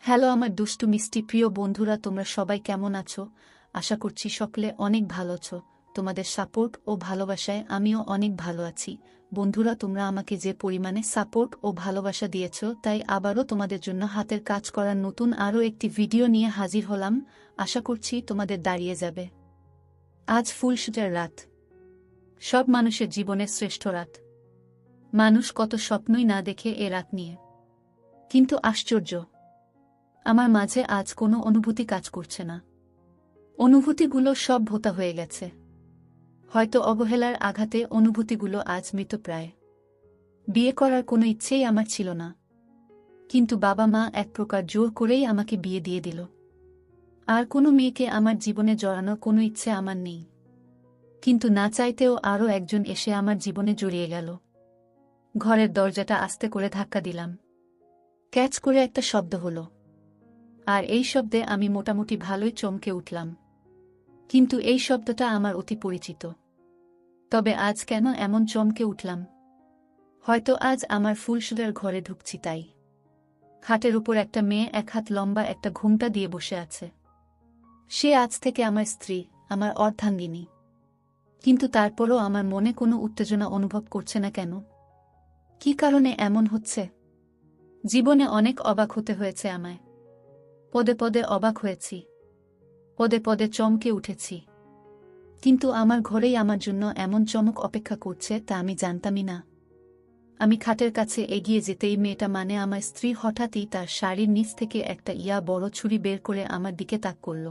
Hello আমার দুষ্টু মিষ্টি প্রিয় বন্ধুরা, তোমরা সবাই কেমন আছো? আশা করছি সকলে অনেক ভালো আছো। তোমাদের সাপোর্ট ও ভালোবাসায় আমিও অনেক ভালো আছি। বন্ধুরা, তোমরা আমাকে যে পরিমাণে সাপোর্ট ও ভালোবাসা দিয়েছো, তাই আবারও তোমাদের জন্য হাতের কাজ করার নতুন আরও একটি ভিডিও নিয়ে হাজির হলাম। আশা করছি তোমাদের দাঁড়িয়ে যাবে। আজ ফুলসজ্জার রাত, সব মানুষের জীবনের শ্রেষ্ঠ রাত। মানুষ কত স্বপ্নই না দেখে এ রাত নিয়ে, কিন্তু আশ্চর্য, আমার মাঝে আজ কোনো অনুভূতি কাজ করছে না। অনুভূতিগুলো সব ভোতা হয়ে গেছে। হয়তো অবহেলার আঘাতে অনুভূতিগুলো আজ মৃতপ্রায়। বিয়ে করার কোনো ইচ্ছেই আমার ছিল না, কিন্তু বাবা মা এক প্রকার জোর করেই আমাকে বিয়ে দিয়ে দিল। আর কোনো মেয়েকে আমার জীবনে জড়ানোর কোনো ইচ্ছে আমার নেই, কিন্তু না চাইতেও আরও একজন এসে আমার জীবনে জড়িয়ে গেল। ঘরের দরজাটা আস্তে করে ধাক্কা দিলাম। ক্যাচ করে একটা শব্দ হলো, আর এই শব্দে আমি মোটামুটি ভালোই চমকে উঠলাম। কিন্তু এই শব্দটা আমার অতি পরিচিত। তবে আজ কেন এমন চমকে উঠলাম? হয়তো আজ আমার ফুলসজ্জার ঘরে ঢুকছি তাই। খাটের উপর একটা মেয়ে এক হাত লম্বা একটা ঘোমটা দিয়ে বসে আছে। সে আজ থেকে আমার স্ত্রী, আমার অর্ধাঙ্গিনী। কিন্তু তারপরও আমার মনে কোনো উত্তেজনা অনুভব করছে না কেন? কী কারণে এমন হচ্ছে? জীবনে অনেক অবাক হতে হয়েছে আমায়। পদে পদে অবাক হয়েছি, পদে পদে চমকে উঠেছি। কিন্তু আমার ঘরেই আমার জন্য এমন চমক অপেক্ষা করছে তা আমি জানতামই না। আমি খাটের কাছে এগিয়ে যেতেই মেয়েটা মানে আমার স্ত্রী হঠাৎই তার শাড়ির নিচ থেকে একটা বড় ছুরি বের করে আমার দিকে তাক করল।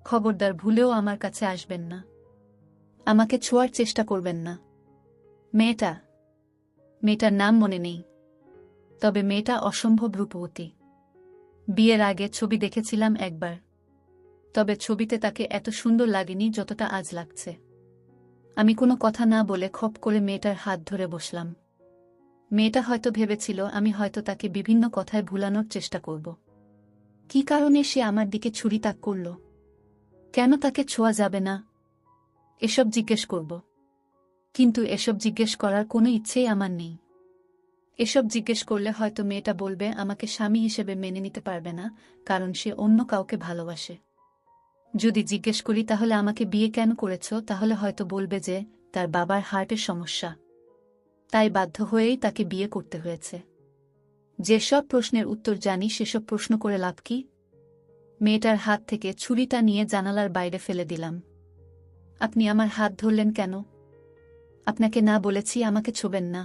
খবরদার ভুলেও আমার কাছে আসবেন না, আমাকে ছোঁয়ার চেষ্টা করবেন না। মেয়েটার নাম মনে নেই, তবে মেয়েটা অসম্ভব রূপবতী। বিয়ের আগে ছবি দেখেছিলাম একবার, তবে ছবিতে তাকে এত সুন্দর লাগেনি যতটা আজ লাগছে। আমি কোনো কথা না বলে খপ করে মেয়েটার হাত ধরে বসলাম। মেয়েটা হয়তো ভেবেছিল আমি হয়তো তাকে বিভিন্ন কথায় ভুলানোর চেষ্টা করব। কী কারণে সে আমার দিকে ছুরি তাক করল? কেন তাকে ছোঁয়া যাবে না? এসব জিজ্ঞেস করব, কিন্তু এসব জিজ্ঞেস করার কোনো ইচ্ছেই আমার নেই। এসব জিজ্ঞেস করলে হয়তো মেয়েটা বলবে আমাকে স্বামী হিসেবে মেনে নিতে পারবে না, কারণ সে অন্য কাউকে ভালোবাসে। যদি জিজ্ঞেস করি তাহলে আমাকে বিয়ে কেন করেছ, তাহলে হয়তো বলবে যে তার বাবার হার্টের সমস্যা, তাই বাধ্য হয়েই তাকে বিয়ে করতে হয়েছে। যেসব প্রশ্নের উত্তর জানি সেসব প্রশ্ন করে লাভ কি? মেয়েটার হাত থেকে ছুরিটা নিয়ে জানালার বাইরে ফেলে দিলাম। আপনি আমার হাত ধরলেন কেন? আপনাকে না বলেছি আমাকে ছোবেন না।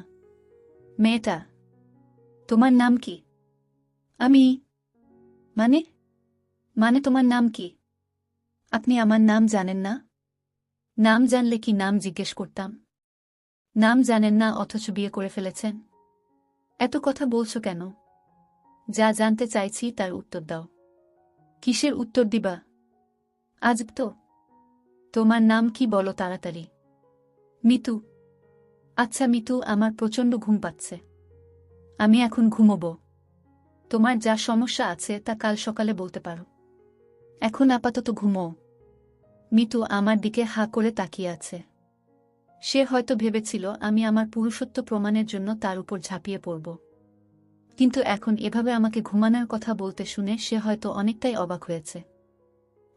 মেয়েটা, তোমার নাম কি? আমি মানে মানে তোমার নাম কি? আপনি আমার নাম জানেন না? নাম জানলে কি নাম জিজ্ঞেস করতাম? নাম জানেন না অথচ বিয়ে করে ফেলেছেন। এত কথা বলছো কেন? যা জানতে চাইছি তার উত্তর দাও। কিসের উত্তর দিবা? আজব তো। তোমার নাম কি বলো তাড়াতাড়ি। মিতু। আচ্ছা মিতু, আমার প্রচণ্ড ঘুম পাচ্ছে, আমি এখন ঘুমোবো। তোমার যা সমস্যা আছে তা কাল সকালে বলতে পারো, এখন আপাতত ঘুমোও। মিতু আমার দিকে হাঁ করে তাকিয়ে আছে। সে হয়তো ভেবেছিল আমি আমার পুরুষত্ব প্রমাণের জন্য তার উপর ঝাঁপিয়ে পড়ব, কিন্তু এখন এভাবে আমাকে ঘুমানোর কথা বলতে শুনে সে হয়তো অনেকটাই অবাক হয়েছে।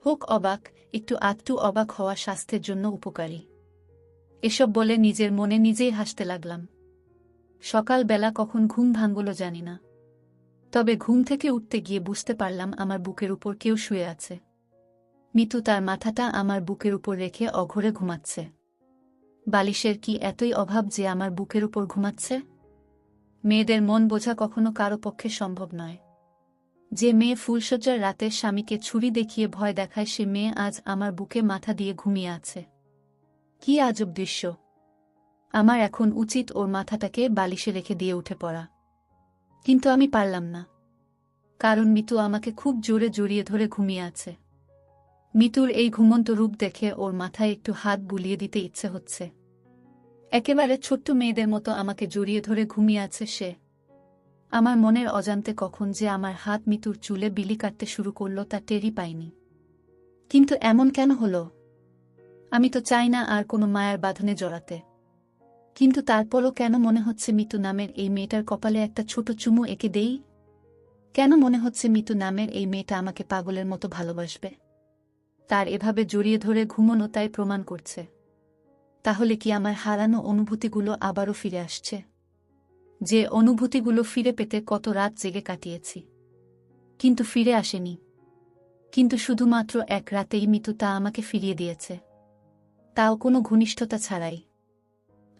হোক অবাক, একটু আধটু অবাক হওয়া স্বাস্থ্যের জন্য উপকারী। এসব বলে নিজের মনে নিজেই হাসতে লাগলাম। সকালবেলা কখন ঘুম ভাঙল জানি না, তবে ঘুম থেকে উঠতে গিয়ে বুঝতে পারলাম আমার বুকের উপর কেউ শুয়ে আছে। মিতু তার মাথাটা আমার বুকের উপর রেখে অঘরে ঘুমাচ্ছে। বালিশের কি এতই অভাব যে আমার বুকের উপর ঘুমাচ্ছে? মেয়েদের মন বোঝা কখনো কারো পক্ষে সম্ভব নয়। যে মেয়ে ফুলসজ্জার রাতে স্বামীকে ছুরি দেখিয়ে ভয় দেখায়, সে মেয়ে আজ আমার বুকে মাথা দিয়ে ঘুমিয়ে আছে। কি আজব দৃশ্য! আমার এখন উচিত ওর মাথাটাকে বালিশে রেখে দিয়ে উঠে পড়া, কিন্তু আমি পারলাম না, কারণ মিতু আমাকে খুব জোরে জড়িয়ে ধরে ঘুমিয়ে আছে। মিতুর এই ঘুমন্ত রূপ দেখে ওর মাথায় একটু হাত বুলিয়ে দিতে ইচ্ছে হচ্ছে। একেবারে ছোট্ট মেয়েদের মতো আমাকে জড়িয়ে ধরে ঘুমিয়ে আছে সে। আমার মনের অজান্তে কখন যে আমার হাত মিতুর চুলে বিলি কাটতে শুরু করল তা টেরই পাইনি। কিন্তু এমন কেন হলো? আমি তো চাই না আর কোনো মায়ার বাঁধনে জড়াতে, কিন্তু তারপরও কেন মনে হচ্ছে মিতু নামের এই মেয়েটার কপালে একটা ছোট চুমু এঁকে দেই। কেন মনে হচ্ছে মিতু নামের এই মেয়েটা আমাকে পাগলের মতো ভালোবাসবে? তার এভাবে জড়িয়ে ধরে ঘুমোনো তাই প্রমাণ করছে। তাহলে কি আমার হারানো অনুভূতিগুলো আবারও ফিরে আসছে? যে অনুভূতিগুলো ফিরে পেতে কত রাত জেগে কাটিয়েছি, কিন্তু ফিরে আসেনি। কিন্তু শুধুমাত্র এক রাতেই মিতু তা আমাকে ফিরিয়ে দিয়েছে, তাও কোনো ঘনিষ্ঠতা ছাড়াই।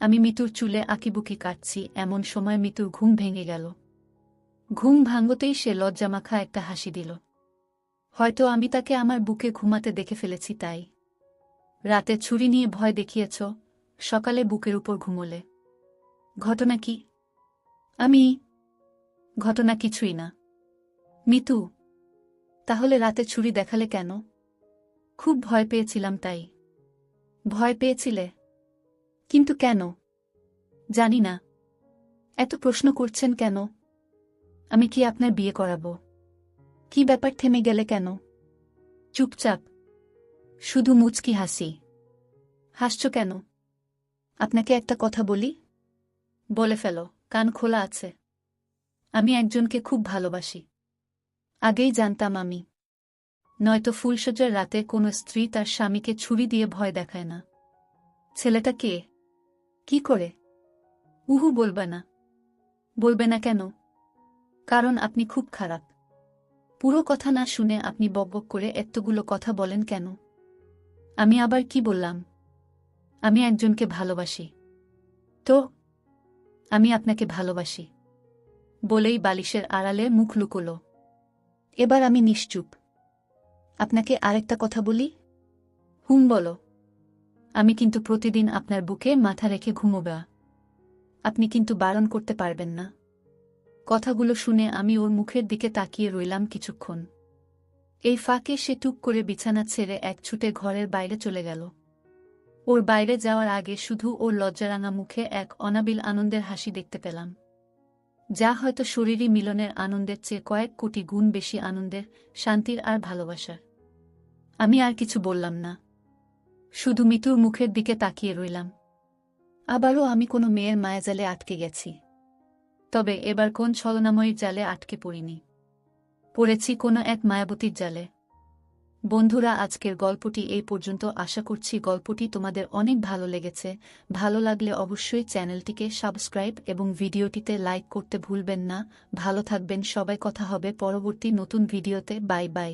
আমি মিতুর চুলে আঁকিবুকি কাটছি, এমন সময় মিতুর ঘুম ভেঙে গেল। ঘুম ভাঙতেই সে লজ্জামাখা একটা হাসি দিল। হয়তো আমি তাকে আমার বুকে ঘুমাতে দেখে ফেলেছি তাই। রাতে ছুরি নিয়ে ভয় দেখিয়েছ, সকালে বুকের উপর ঘুমোলে। ঘটনা কি? ঘটনা কিছুই না। মিতু, তাহলে রাতে ছুরি দেখালে কেন? খুব ভয় পেয়েছিলাম তাই। ভয় পেয়েছিলে? কিন্তু কেন? জানি না। এত প্রশ্ন করছেন কেন? আমি কি আপনার বিয়ে করাবো? কি ব্যাপার, থেমে গেলে কেন? চুপচাপ। শুধু মুচকি হাসি। হাসছ কেন? আপনাকে একটা কথা বলি? বলে ফেলো, কান খোলা আছে। আমি একজনকে খুব ভালোবাসি। আগেই জানতাম আমি। নয়তো ফুলসজ্জার রাতে কোনো স্ত্রী তার স্বামীকে ছুরি দিয়ে ভয় দেখায় না। ছেলেটা কে? কি করে? উহু বলবে না। বলবে না কেন? কারণ আপনি খুব খারাপ। পুরো কথা না শুনে আপনি বকবক করে এতগুলো কথা বলেন কেন? আমি আবার কি বললাম? আমি একজনকে ভালোবাসি। তো? আমি আপনাকে ভালোবাসি বলেই বালিশের আড়ালে মুখ লুকোল। এবার আমি নিশ্চুপ। আপনাকে আরেকটা কথা বলি? বলো। আমি কিন্তু প্রতিদিন আপনার বুকে মাথা রেখে ঘুমোবা। আপনি কিন্তু বারণ করতে পারবেন না। কথাগুলো শুনে আমি ওর মুখের দিকে তাকিয়ে রইলাম কিছুক্ষণ। এই ফাঁকে সে টুক করে বিছানা ছেড়ে এক ছুটে ঘরের বাইরে চলে গেল। ওর বাইরে যাওয়ার আগে শুধু ওর লজ্জারাঙা মুখে এক অনাবিল আনন্দের হাসি দেখতে পেলাম, যা হয়তো শরীরী মিলনের আনন্দের চেয়ে কয়েক কোটি গুণ বেশি আনন্দের, শান্তির আর ভালোবাসার। আমি আর কিছু বললাম না, শুধু মিতুর মুখের দিকে তাকিয়ে রইলাম। আবারও আমি কোনো মেয়ের মায়াজালে আটকে গেছি। তবে এবার কোন ছলনাময়ীর জালে আটকে পড়িনি, পড়েছি কোনো এক মায়াবতীর জালে। বন্ধুরা, আজকের গল্পটি এই পর্যন্ত। আশা করছি গল্পটি তোমাদের অনেক ভালো লেগেছে। ভালো লাগলে অবশ্যই চ্যানেলটিকে সাবস্ক্রাইব এবং ভিডিওটিতে লাইক করতে ভুলবেন না। ভালো থাকবেন সবাই, কথা হবে পরবর্তী নতুন ভিডিওতে। Bye bye.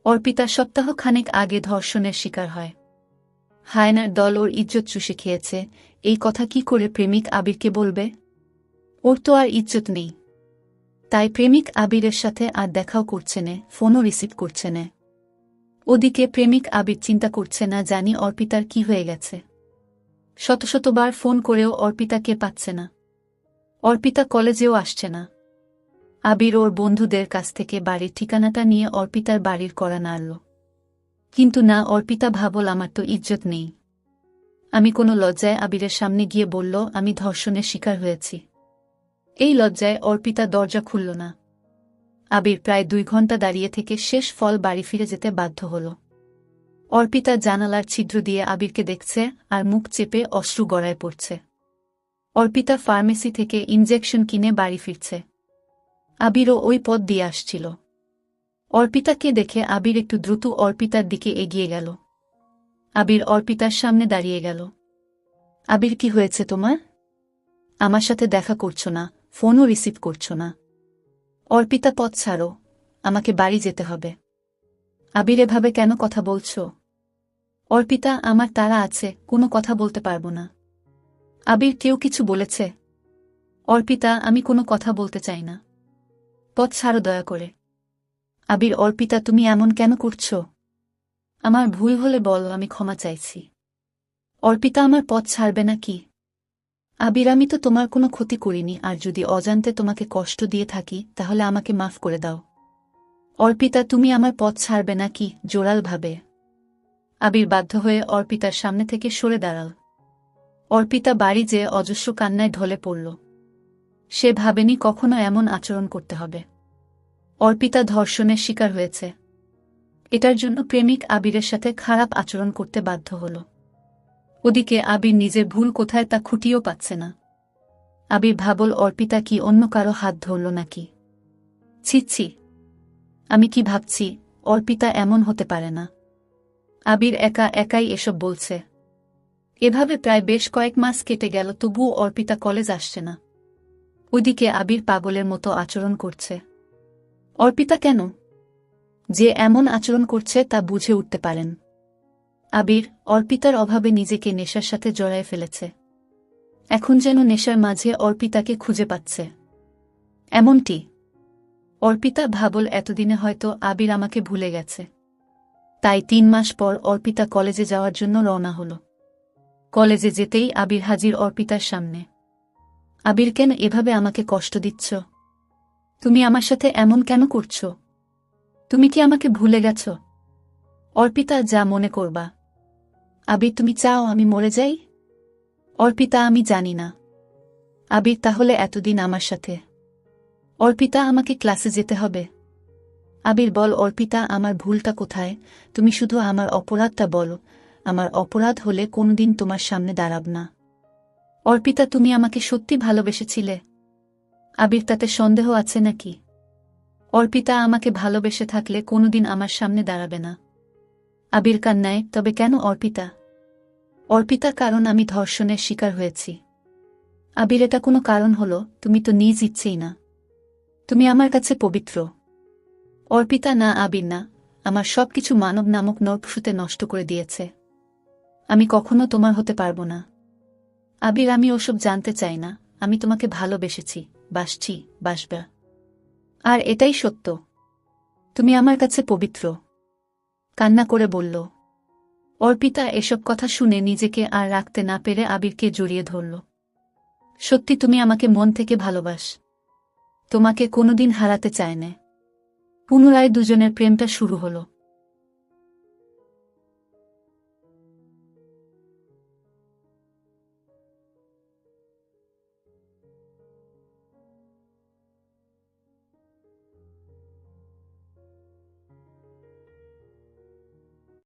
অর্পিতা সপ্তাহ খানেক আগে ধর্ষণের শিকার হয়। হায়নার দল ওর ইজ্জত চুষে খেয়েছে। এই কথা কি করে প্রেমিক আবিরকে বলবে? ওর তো আর ইজ্জত নেই। তাই প্রেমিক আবিরের সাথে আর দেখাও করছে না, ফোনও রিসিভ করছে না। ওদিকে প্রেমিক আবির চিন্তা করছে না জানি অর্পিতার কি হয়ে গেছে। শত শতবার ফোন করেও অর্পিতাকে পাচ্ছে না। অর্পিতা কলেজেও আসছে না। আবির ওর বন্ধুদের কাছ থেকে বাড়ির ঠিকানাটা নিয়ে অর্পিতার বাড়ির কড়া নাড়ল। কিন্তু না, অর্পিতা ভাবল আমার তো ইজ্জত নেই। আমি কোনো লজ্জায় আবিরের সামনে গিয়ে বলল আমি ধর্ষণের শিকার হয়েছি। এই লজ্জায় অর্পিতা দরজা খুলল না। আবির প্রায় 2 ঘন্টা দাঁড়িয়ে থেকে শেষ ফল বাড়ি ফিরে যেতে বাধ্য হল। অর্পিতা জানালার ছিদ্র দিয়ে আবিরকে দেখছে আর মুখ চেপে অশ্রু গড়ায় পড়ছে। অর্পিতা ফার্মেসি থেকে ইনজেকশন কিনে বাড়ি ফিরছে। আবিরও ওই পথ দিয়ে আসছিল। অর্পিতাকে দেখে আবির একটু দ্রুত অর্পিতার দিকে এগিয়ে গেল। আবির অর্পিতার সামনে দাঁড়িয়ে গেল। আবির, কি হয়েছে তোমার? আমার সাথে দেখা করছো না, ফোনও রিসিভ করছো না। অর্পিতা, পথ ছাড়ো, আমাকে বাড়ি যেতে হবে। আবির, এভাবে কেন কথা বলছো? অর্পিতা, আমার তাড়া আছে, কোনো কথা বলতে পারবো না। আবির, কেউ কিছু বলেছে? অর্পিতা, আমি কোনো কথা বলতে চাই না। পথ ছাড়ো দয়া করে। আবির, অর্পিতা, তুমি এমন কেন করছো? আমার ভুল হলে বলো, আমি ক্ষমা চাইছি। অর্পিতা, আমার পথ ছাড়বে না কি? আবির, আমি তো তোমার কোনো ক্ষতি করিনি, আর যদি অজান্তে তোমাকে কষ্ট দিয়ে থাকি তাহলে আমাকে মাফ করে দাও। অর্পিতা, তুমি আমার পথ ছাড়বে না কি? জোরালভাবে। আবির বাধ্য হয়ে অর্পিতার সামনে থেকে সরে দাঁড়াল। অর্পিতা বাড়ি যেয়ে অজস্র কান্নায় ঢলে পড়ল। সে ভাবেনি কখনো এমন আচরণ করতে হবে। অর্পিতা ধর্ষণের শিকার হয়েছে, এটার জন্য প্রেমিক আবিরের সাথে খারাপ আচরণ করতে বাধ্য হল। ওদিকে আবির নিজের ভুল কোথায় তা খুঁটিয়েও পাচ্ছে না। আবির ভাবল, অর্পিতা কি অন্য কারো হাত ধরল নাকি? ছি ছি, আমি কি ভাবছি, অর্পিতা এমন হতে পারে না। আবির একা একাই এসব বলছে। এভাবে প্রায় বেশ কয়েক মাস কেটে গেল, তবুও অর্পিতা কলেজ আসছে না। ওইদিকে আবির পাগলের মতো আচরণ করছে। অর্পিতা কেন যে এমন আচরণ করছে তা বুঝে উঠতে পারেন আবির। অর্পিতার অভাবে নিজেকে নেশার সাথে জড়ায় ফেলেছে। এখন যেন নেশার মাঝে অর্পিতাকে খুঁজে পাচ্ছে। এমনটি অর্পিতা ভাবল এতদিনে হয়তো আবির আমাকে ভুলে গেছে। তাই 3 মাস পর অর্পিতা কলেজে যাওয়ার জন্য রওনা হল। কলেজে যেতেই আবির হাজির অর্পিতার সামনে। আবির, কেন এভাবে আমাকে কষ্ট দিচ্ছ? তুমি আমার সাথে এমন কেন করছ? তুমি কি আমাকে ভুলে গেছ? অর্পিতা, যা মনে করবা। আবির, তুমি চাও আমি মরে যাই? অর্পিতা, আমি জানি না। আবির, তাহলে এতদিন আমার সাথে? অর্পিতা, আমাকে ক্লাসে যেতে হবে। আবির, বল অর্পিতা, আমার ভুলটা কোথায়? তুমি শুধু আমার অপরাধটা বলো। আমার অপরাধ হলে কোনোদিন তোমার সামনে দাঁড়াব না। অর্পিতা, তুমি আমাকে সত্যি ভালোবেসেছিলে? আবির, তাতে সন্দেহ আছে নাকি? অর্পিতা, আমাকে ভালোবেসে থাকলে কোনোদিন আমার সামনে দাঁড়াবে না। আবির কান্নায়, তবে কেন অর্পিতা? অর্পিতা, কারণ আমি ধর্ষণের শিকার হয়েছি। আবির, এটা কোনো কারণ হলো? তুমি তো নিজ ইচ্ছেই না। তুমি আমার কাছে পবিত্র। অর্পিতা, না আবির না, আমার সবকিছু মানব নামক নরপশুতে নষ্ট করে দিয়েছে। আমি কখনো তোমার হতে পারবো না। আবির, আমি ওসব জানতে চাই না। আমি তোমাকে ভালোবেসেছি, বাসছি, বাসবা। আর এটাই সত্য। তুমি আমার কাছে পবিত্র। কান্না করে বলল অর্পিতা। এসব কথা শুনে নিজেকে আর রাখতে না পেরে আবিরকে জড়িয়ে ধরল। সত্যি তুমি আমাকে মন থেকে ভালোবাস। তোমাকে কোনোদিন হারাতে চায় না। পুনরায় দুজনের প্রেমটা শুরু হলো।